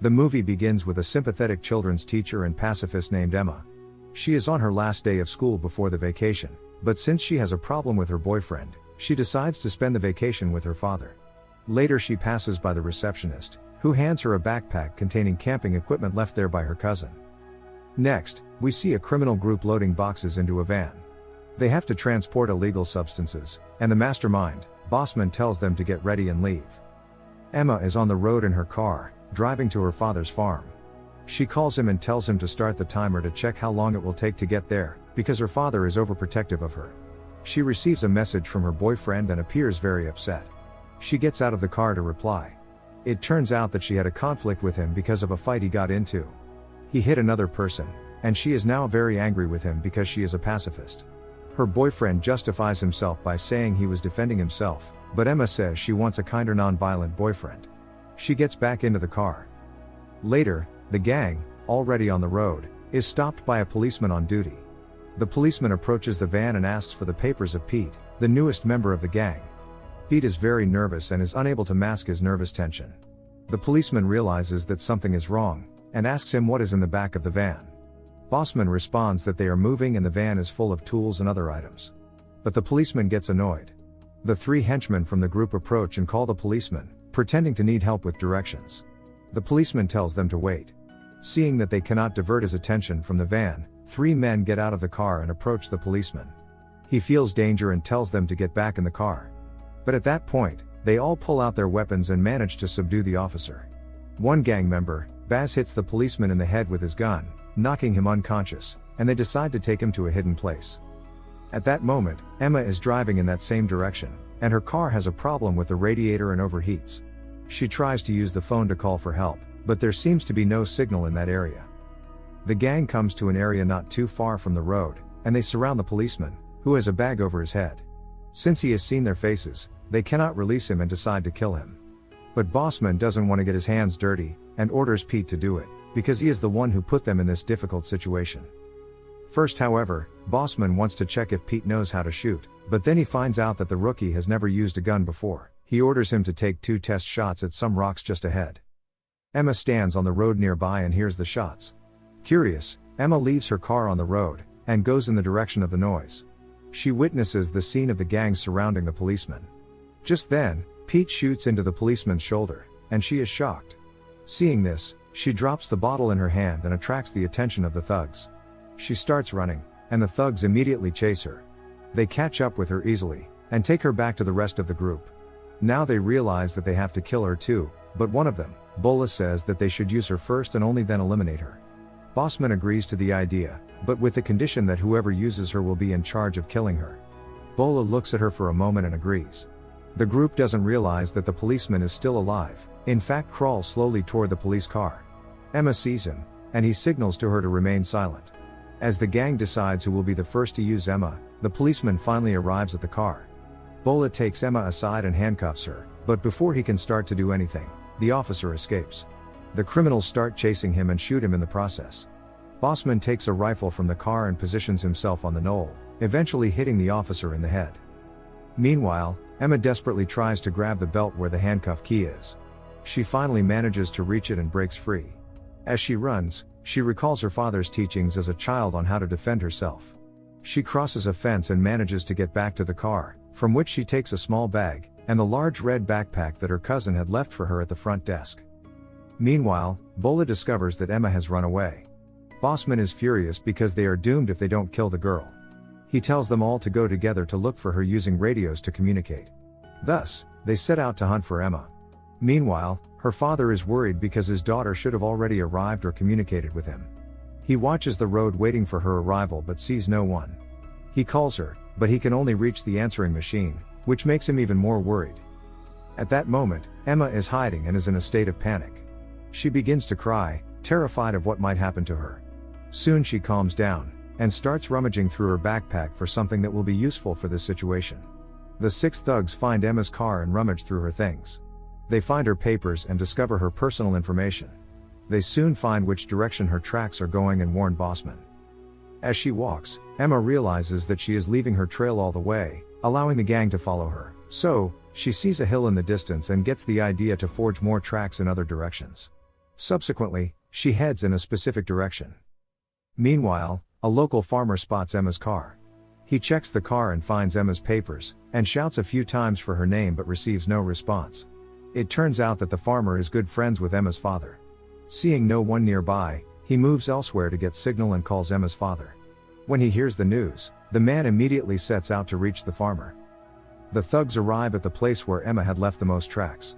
The movie begins with a sympathetic children's teacher and pacifist named Emma. She is on her last day of school before the vacation, but since she has a problem with her boyfriend, she decides to spend the vacation with her father. Later she passes by the receptionist, who hands her a backpack containing camping equipment left there by her cousin. Next, we see a criminal group loading boxes into a van. They have to transport illegal substances, and the mastermind, Bossman, tells them to get ready and leave. Emma is on the road in her car, driving to her father's farm. She calls him and tells him to start the timer to check how long it will take to get there, because her father is overprotective of her. She receives a message from her boyfriend and appears very upset. She gets out of the car to reply. It turns out that she had a conflict with him because of a fight he got into. He hit another person, and she is now very angry with him because she is a pacifist. Her boyfriend justifies himself by saying he was defending himself, but Emma says she wants a kinder non-violent boyfriend. She gets back into the car. Later, the gang, already on the road, is stopped by a policeman on duty. The policeman approaches the van and asks for the papers of Pete, the newest member of the gang. Pete is very nervous and is unable to mask his nervous tension. The policeman realizes that something is wrong, and asks him what is in the back of the van. Bossman responds that they are moving and the van is full of tools and other items. But the policeman gets annoyed. The three henchmen from the group approach and call the policeman, pretending to need help with directions. The policeman tells them to wait. Seeing that they cannot divert his attention from the van, three men get out of the car and approach the policeman. He feels danger and tells them to get back in the car. But at that point, they all pull out their weapons and manage to subdue the officer. One gang member, Baz, hits the policeman in the head with his gun, knocking him unconscious, and they decide to take him to a hidden place. At that moment, Emma is driving in that same direction, and her car has a problem with the radiator and overheats. She tries to use the phone to call for help, but there seems to be no signal in that area. The gang comes to an area not too far from the road, and they surround the policeman, who has a bag over his head. Since he has seen their faces, they cannot release him and decide to kill him. But Bossman doesn't want to get his hands dirty, and orders Pete to do it, because he is the one who put them in this difficult situation. First, however, Bossman wants to check if Pete knows how to shoot, but then he finds out that the rookie has never used a gun before. He orders him to take 2 test shots at some rocks just ahead. Emma stands on the road nearby and hears the shots. Curious, Emma leaves her car on the road, and goes in the direction of the noise. She witnesses the scene of the gang surrounding the policeman. Just then, Pete shoots into the policeman's shoulder, and she is shocked. Seeing this, she drops the bottle in her hand and attracts the attention of the thugs. She starts running, and the thugs immediately chase her. They catch up with her easily, and take her back to the rest of the group. Now they realize that they have to kill her too, but one of them, Bola, says that they should use her first and only then eliminate her. Bossman agrees to the idea, but with the condition that whoever uses her will be in charge of killing her. Bola looks at her for a moment and agrees. The group doesn't realize that the policeman is still alive, in fact crawls slowly toward the police car. Emma sees him, and he signals to her to remain silent. As the gang decides who will be the first to use Emma, the policeman finally arrives at the car. Bola takes Emma aside and handcuffs her, but before he can start to do anything, the officer escapes. The criminals start chasing him and shoot him in the process. Bossman takes a rifle from the car and positions himself on the knoll, eventually hitting the officer in the head. Meanwhile, Emma desperately tries to grab the belt where the handcuff key is. She finally manages to reach it and breaks free. As she runs, she recalls her father's teachings as a child on how to defend herself. She crosses a fence and manages to get back to the car, from which she takes a small bag, and the large red backpack that her cousin had left for her at the front desk. Meanwhile, Bola discovers that Emma has run away. Bossman is furious because they are doomed if they don't kill the girl. He tells them all to go together to look for her using radios to communicate. Thus, they set out to hunt for Emma. Meanwhile, her father is worried because his daughter should have already arrived or communicated with him. He watches the road waiting for her arrival but sees no one. He calls her, but he can only reach the answering machine, which makes him even more worried. At that moment, Emma is hiding and is in a state of panic. She begins to cry, terrified of what might happen to her. Soon she calms down, and starts rummaging through her backpack for something that will be useful for this situation. The 6 thugs find Emma's car and rummage through her things. They find her papers and discover her personal information. They soon find which direction her tracks are going and warn Bossman. As she walks, Emma realizes that she is leaving her trail all the way, allowing the gang to follow her. So, she sees a hill in the distance and gets the idea to forge more tracks in other directions. Subsequently, she heads in a specific direction. Meanwhile, a local farmer spots Emma's car. He checks the car and finds Emma's papers, and shouts a few times for her name but receives no response. It turns out that the farmer is good friends with Emma's father. Seeing no one nearby, he moves elsewhere to get signal and calls Emma's father. When he hears the news, the man immediately sets out to reach the farmer. The thugs arrive at the place where Emma had left the most tracks.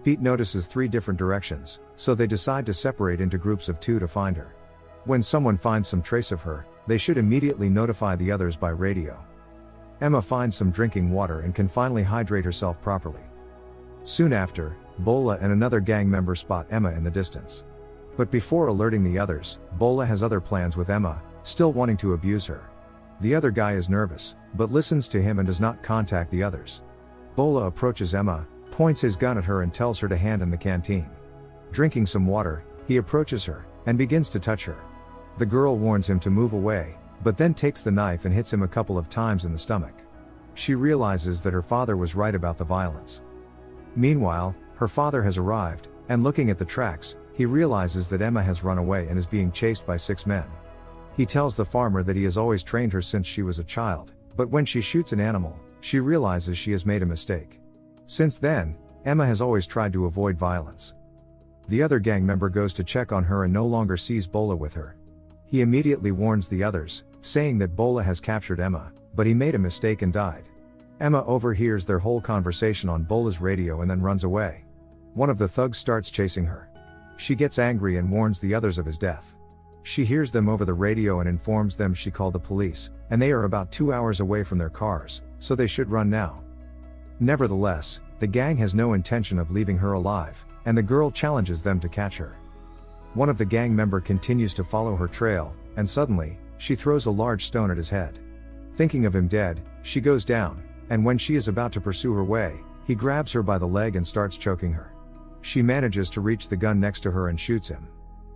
Pete notices 3 different directions, so they decide to separate into groups of 2 to find her. When someone finds some trace of her, they should immediately notify the others by radio. Emma finds some drinking water and can finally hydrate herself properly. Soon after, Bola and another gang member spot Emma in the distance. But before alerting the others, Bola has other plans with Emma, still wanting to abuse her. The other guy is nervous, but listens to him and does not contact the others. Bola approaches Emma, points his gun at her and tells her to hand him the canteen. Drinking some water, he approaches her, and begins to touch her. The girl warns him to move away, but then takes the knife and hits him a couple of times in the stomach. She realizes that her father was right about the violence. Meanwhile, her father has arrived, and looking at the tracks, he realizes that Emma has run away and is being chased by 6 men. He tells the farmer that he has always trained her since she was a child, but when she shoots an animal, she realizes she has made a mistake. Since then, Emma has always tried to avoid violence. The other gang member goes to check on her and no longer sees Bola with her. He immediately warns the others, saying that Bola has captured Emma, but he made a mistake and died. Emma overhears their whole conversation on Bola's radio and then runs away. One of the thugs starts chasing her. She gets angry and warns the others of his death. She hears them over the radio and informs them she called the police, and they are about 2 hours away from their cars, so they should run now. Nevertheless, the gang has no intention of leaving her alive, and the girl challenges them to catch her. One of the gang member continues to follow her trail, and suddenly, she throws a large stone at his head. Thinking of him dead, she goes down, and when she is about to pursue her way, he grabs her by the leg and starts choking her. She manages to reach the gun next to her and shoots him.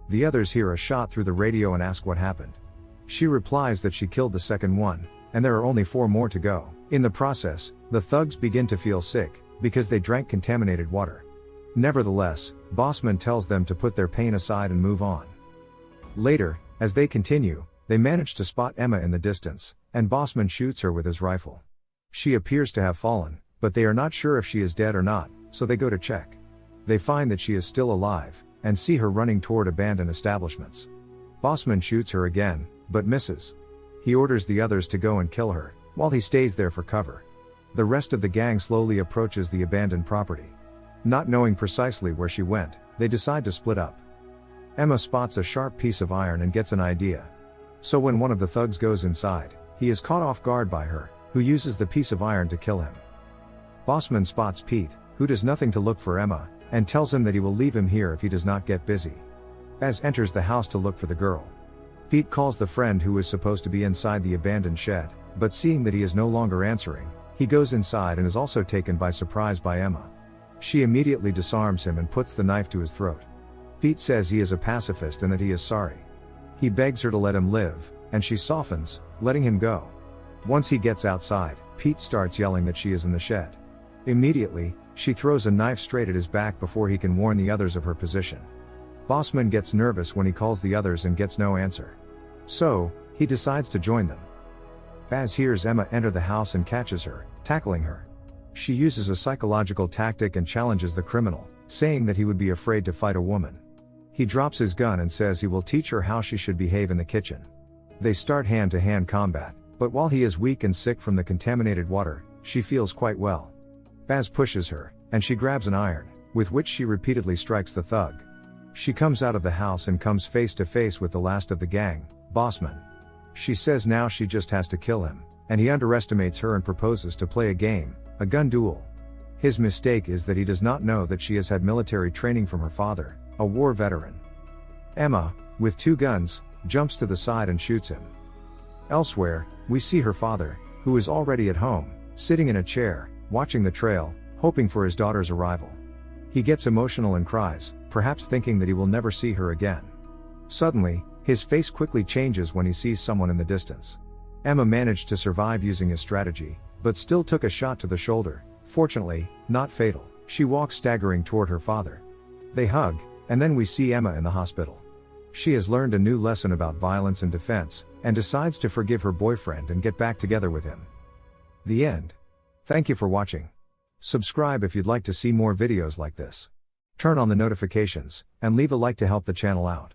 The others hear a shot through the radio and ask what happened. She replies that she killed the second one, and there are only 4 more to go. In the process, the thugs begin to feel sick, because they drank contaminated water. Nevertheless, Bossman tells them to put their pain aside and move on. Later, as they continue, they manage to spot Emma in the distance, and Bossman shoots her with his rifle. She appears to have fallen, but they are not sure if she is dead or not, so they go to check. They find that she is still alive, and see her running toward abandoned establishments. Bossman shoots her again, but misses. He orders the others to go and kill her, while he stays there for cover. The rest of the gang slowly approaches the abandoned property. Not knowing precisely where she went, they decide to split up. Emma spots a sharp piece of iron and gets an idea. So when one of the thugs goes inside, he is caught off guard by her, who uses the piece of iron to kill him. Bossman spots Pete, who does nothing to look for Emma, and tells him that he will leave him here if he does not get busy. Baz enters the house to look for the girl. Pete calls the friend who is supposed to be inside the abandoned shed, but seeing that he is no longer answering, he goes inside and is also taken by surprise by Emma. She immediately disarms him and puts the knife to his throat. Pete says he is a pacifist and that he is sorry. He begs her to let him live, and she softens, letting him go. Once he gets outside, Pete starts yelling that she is in the shed. Immediately, she throws a knife straight at his back before he can warn the others of her position. Bossman gets nervous when he calls the others and gets no answer. So, he decides to join them. Baz hears Emma enter the house and catches her, tackling her. She uses a psychological tactic and challenges the criminal, saying that he would be afraid to fight a woman. He drops his gun and says he will teach her how she should behave in the kitchen. They start hand-to-hand combat, but while he is weak and sick from the contaminated water, she feels quite well. Baz pushes her, and she grabs an iron, with which she repeatedly strikes the thug. She comes out of the house and comes face to face with the last of the gang, Bossman. She says now she just has to kill him, and he underestimates her and proposes to play a game, a gun duel. His mistake is that he does not know that she has had military training from her father, a war veteran. Emma, with 2 guns, jumps to the side and shoots him. Elsewhere, we see her father, who is already at home, sitting in a chair, watching the trail, hoping for his daughter's arrival. He gets emotional and cries, perhaps thinking that he will never see her again. Suddenly, his face quickly changes when he sees someone in the distance. Emma managed to survive using his strategy, but still took a shot to the shoulder, fortunately, not fatal. She walks staggering toward her father. They hug, And then we see Emma in the hospital. She has learned a new lesson about violence and defense, and decides to forgive her boyfriend and get back together with him. The end. Thank you for watching. Subscribe if you'd like to see more videos like this. Turn on the notifications, and leave a like to help the channel out.